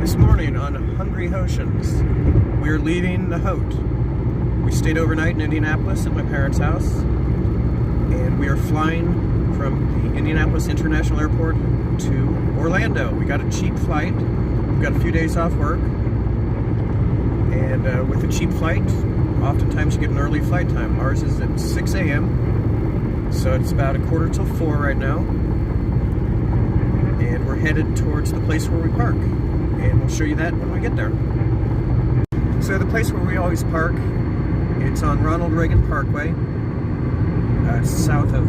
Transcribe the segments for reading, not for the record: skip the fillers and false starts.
This morning on Hungry Hoshians, we're leaving the Haute. We stayed overnight in Indianapolis at my parents' house, and we are flying from the Indianapolis International Airport to Orlando. We got a cheap flight. We've got a few days off work, and with a cheap flight, oftentimes you get an early flight time. Ours is at 6 a.m., so it's about 3:45 right now, and we're headed towards the place where we park. And we'll show you that when we get there. So the place where we always park, it's on Ronald Reagan Parkway, south of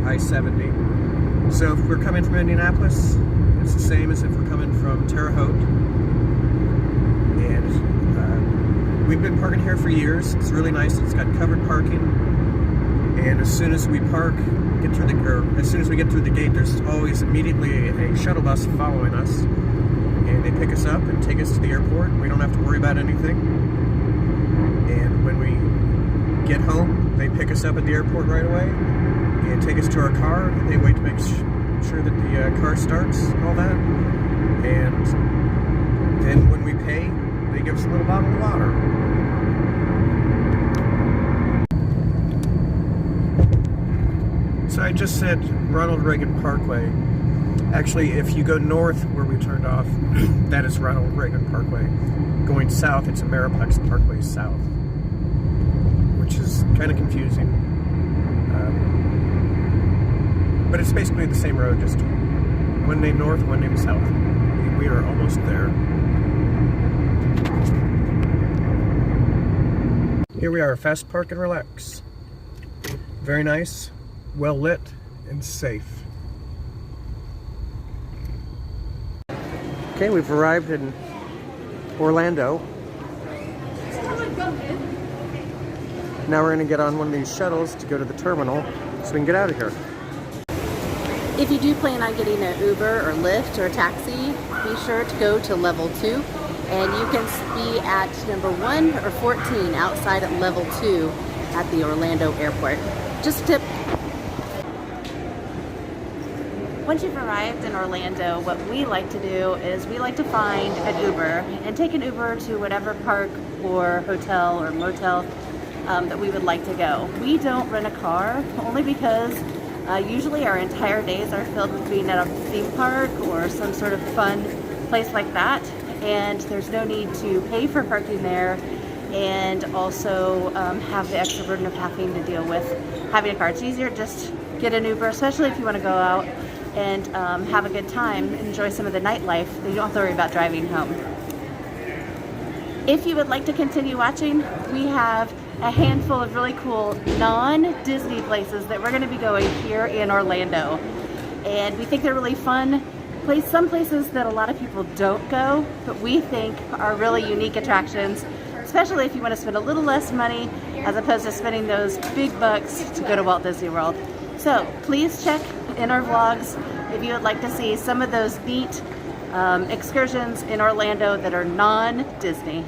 I-70. So if we're coming from Indianapolis, it's the same as if we're coming from Terre, Haute. And we've been parking here for years. It's really nice. It's got covered parking. And as soon as we park, as soon as we get through the gate, there's always immediately a shuttle bus following us. And they pick us up and take us to the airport. We don't have to worry about anything. And when we get home, they pick us up at the airport right away and take us to our car. They wait to make sure that the car starts and all that. And then when we pay, they give us a little bottle of water. So I just said Ronald Reagan Parkway. Actually, if you go north where we turned off, that is Ronald Reagan Parkway. Going south, it's Ameriplex Parkway South, which is kind of confusing. But it's basically the same road, just one name north, one name south. We are almost there. Here we are, fast park and relax. Very nice, well lit, and safe. Okay, we've arrived in Orlando. Now we're going to get on one of these shuttles to go to the terminal so we can get out of here. If you do plan on getting an Uber or Lyft or a taxi, be sure to go to level 2, and you can be at number 1 or 14 outside at level 2 at the Orlando airport. Just a tip. Once you've arrived in Orlando, what we like to do is we like to find an Uber and take an Uber to whatever park or hotel or motel that we would like to go. We don't rent a car only because usually our entire days are filled with being at a theme park or some sort of fun place like that, and there's no need to pay for parking there and also have the extra burden of having to deal with having a car. It's easier to just get an Uber, especially if you want to go out and have a good time, enjoy some of the nightlife. You don't have to worry about driving home. If you would like to continue watching, we have a handful of really cool non-Disney places that we're going to be going here in Orlando. And we think they're really fun. Some places that a lot of people don't go, but we think are really unique attractions, especially if you want to spend a little less money as opposed to spending those big bucks to go to Walt Disney World. So please check in our vlogs if you would like to see some of those neat excursions in Orlando that are non-Disney.